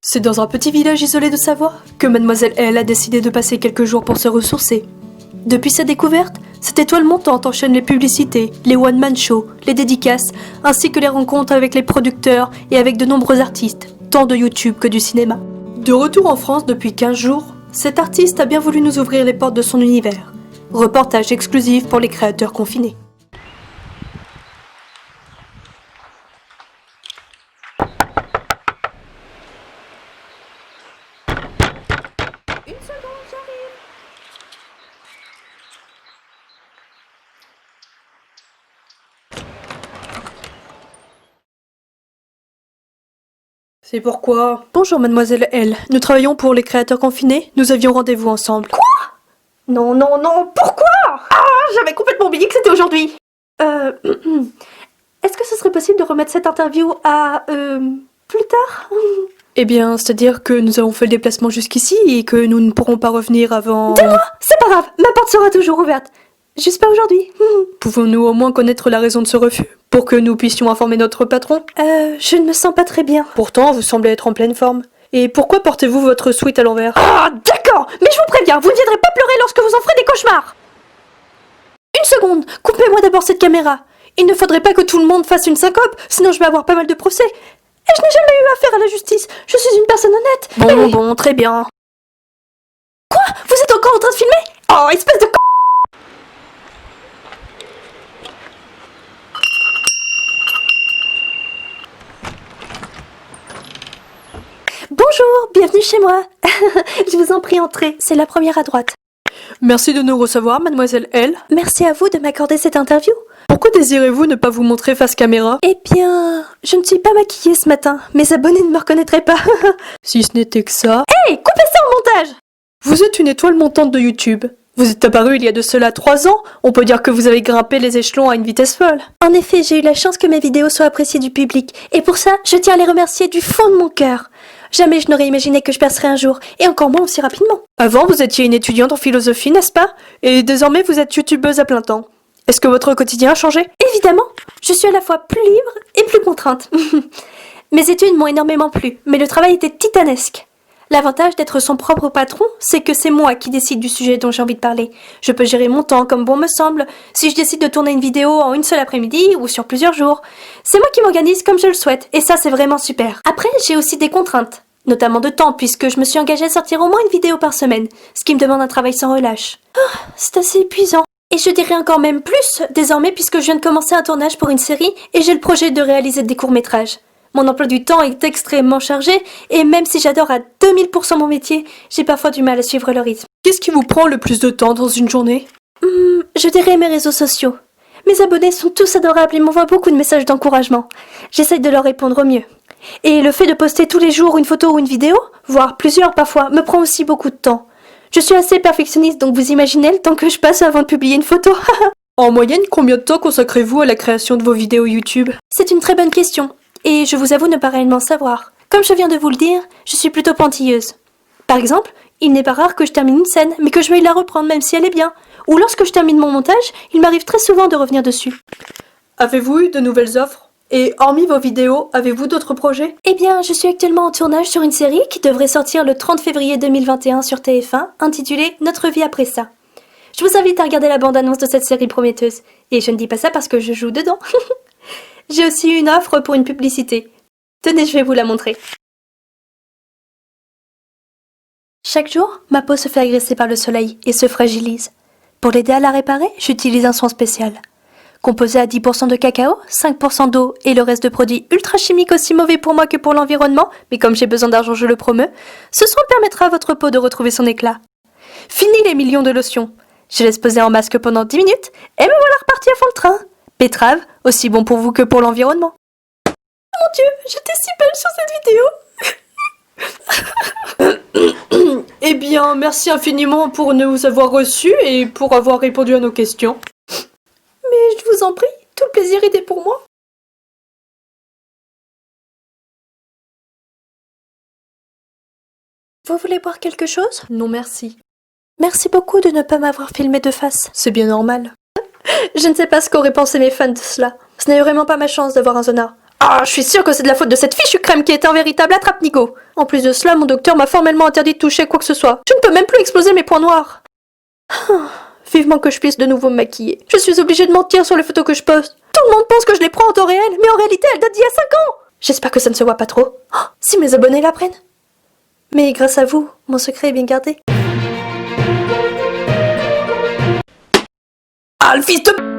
C'est dans un petit village isolé de Savoie que Mademoiselle L a décidé de passer quelques jours pour se ressourcer. Depuis sa découverte, cette étoile montante enchaîne les publicités, les one-man shows, les dédicaces, ainsi que les rencontres avec les producteurs et avec de nombreux artistes, tant de YouTube que du cinéma. De retour en France depuis 15 jours, cet artiste a bien voulu nous ouvrir les portes de son univers. Reportage exclusif pour les créateurs confinés. Une seconde, j'arrive. C'est pourquoi... Bonjour Mademoiselle L, nous travaillons pour les créateurs confinés, nous avions rendez-vous ensemble. Quoi? Non, non, non, pourquoi? Ah, j'avais complètement oublié que c'était aujourd'hui. Est-ce que ce serait possible de remettre cette interview à... plus tard? Eh bien, c'est-à-dire que nous avons fait le déplacement jusqu'ici et que nous ne pourrons pas revenir avant... Dis-moi, c'est pas grave, ma porte sera toujours ouverte. Juste pas aujourd'hui. Pouvons-nous au moins connaître la raison de ce refus, pour que nous puissions informer notre patron? Je ne me sens pas très bien. Pourtant, vous semblez être en pleine forme. Et pourquoi portez-vous votre sweat à l'envers? Ah, d'accord. Mais je vous préviens, vous ne viendrez pas pleurer lorsque vous en ferez des cauchemars. Une seconde, coupez-moi d'abord cette caméra. Il ne faudrait pas que tout le monde fasse une syncope, sinon je vais avoir pas mal de procès. Et je n'ai jamais eu affaire à la justice. Je suis une personne honnête. Bon, très bien. Quoi? Vous êtes encore en train de filmer? Oh, espèce de... Bonjour, bienvenue chez moi. Je vous en prie, entrez, c'est la première à droite. Merci de nous recevoir, Mademoiselle L. Merci à vous de m'accorder cette interview. Pourquoi désirez-vous ne pas vous montrer face caméra? Eh bien, je ne suis pas maquillée ce matin. Mes abonnés ne me reconnaîtraient pas. Si ce n'était que ça... Hey, coupez ça en montage! Vous êtes une étoile montante de YouTube. Vous êtes apparu il y a de cela 3 ans. On peut dire que vous avez grimpé les échelons à une vitesse folle. En effet, j'ai eu la chance que mes vidéos soient appréciées du public. Et pour ça, je tiens à les remercier du fond de mon cœur. Jamais je n'aurais imaginé que je percerais un jour, et encore moins aussi rapidement. Avant, vous étiez une étudiante en philosophie, n'est-ce pas? Et désormais, vous êtes youtubeuse à plein temps. Est-ce que votre quotidien a changé? Évidemment, je suis à la fois plus libre et plus contrainte. Mes études m'ont énormément plu, mais le travail était titanesque. L'avantage d'être son propre patron, c'est que c'est moi qui décide du sujet dont j'ai envie de parler. Je peux gérer mon temps comme bon me semble, si je décide de tourner une vidéo en une seule après-midi ou sur plusieurs jours. C'est moi qui m'organise comme je le souhaite, et ça c'est vraiment super. Après, j'ai aussi des contraintes, notamment de temps, puisque je me suis engagée à sortir au moins une vidéo par semaine, ce qui me demande un travail sans relâche. Oh, c'est assez épuisant. Et je dirais encore même plus, désormais, puisque je viens de commencer un tournage pour une série, et j'ai le projet de réaliser des courts-métrages. Mon emploi du temps est extrêmement chargé, et même si j'adore à 2000% mon métier, j'ai parfois du mal à suivre le rythme. Qu'est-ce qui vous prend le plus de temps dans une journée? Je dirais mes réseaux sociaux. Mes abonnés sont tous adorables et m'envoient beaucoup de messages d'encouragement. J'essaye de leur répondre au mieux. Et le fait de poster tous les jours une photo ou une vidéo, voire plusieurs parfois, me prend aussi beaucoup de temps. Je suis assez perfectionniste, donc vous imaginez le temps que je passe avant de publier une photo. En moyenne, combien de temps consacrez-vous à la création de vos vidéos YouTube? C'est une très bonne question. Et je vous avoue ne pas réellement savoir. Comme je viens de vous le dire, je suis plutôt pointilleuse. Par exemple, il n'est pas rare que je termine une scène, mais que je veuille la reprendre même si elle est bien. Ou lorsque je termine mon montage, il m'arrive très souvent de revenir dessus. Avez-vous eu de nouvelles offres? Et hormis vos vidéos, avez-vous d'autres projets? Eh bien, je suis actuellement en tournage sur une série qui devrait sortir le 30 février 2021 sur TF1, intitulée Notre vie après ça. Je vous invite à regarder la bande-annonce de cette série prometteuse. Et je ne dis pas ça parce que je joue dedans. J'ai aussi eu une offre pour une publicité. Tenez, je vais vous la montrer. Chaque jour, ma peau se fait agresser par le soleil et se fragilise. Pour l'aider à la réparer, j'utilise un soin spécial. Composé à 10% de cacao, 5% d'eau et le reste de produits ultra chimiques aussi mauvais pour moi que pour l'environnement, mais comme j'ai besoin d'argent, je le promeux, ce soin permettra à votre peau de retrouver son éclat. Fini les millions de lotions. Je laisse poser en masque pendant 10 minutes et me voilà reparti à fond le train. Betterave, aussi bon pour vous que pour l'environnement. Mon Dieu, j'étais si belle sur cette vidéo. Eh bien, merci infiniment pour nous avoir reçus et pour avoir répondu à nos questions. Mais je vous en prie, tout le plaisir était pour moi. Vous voulez boire quelque chose? Non, merci. Merci beaucoup de ne pas m'avoir filmé de face. C'est bien normal. Je ne sais pas ce qu'auraient pensé mes fans de cela. Ce n'est vraiment pas ma chance d'avoir un Zona. Ah, je suis sûre que c'est de la faute de cette fichue crème qui est un véritable attrape-nigo. En plus de cela, mon docteur m'a formellement interdit de toucher quoi que ce soit. Je ne peux même plus exploser mes points noirs. Vivement que je puisse de nouveau me maquiller. Je suis obligée de mentir sur les photos que je poste. Tout le monde pense que je les prends en temps réel, mais en réalité, elles datent d'il y a 5 ans. J'espère que ça ne se voit pas trop. Oh, si mes abonnés l'apprennent. Mais grâce à vous, mon secret est bien gardé. Ah, le fils de...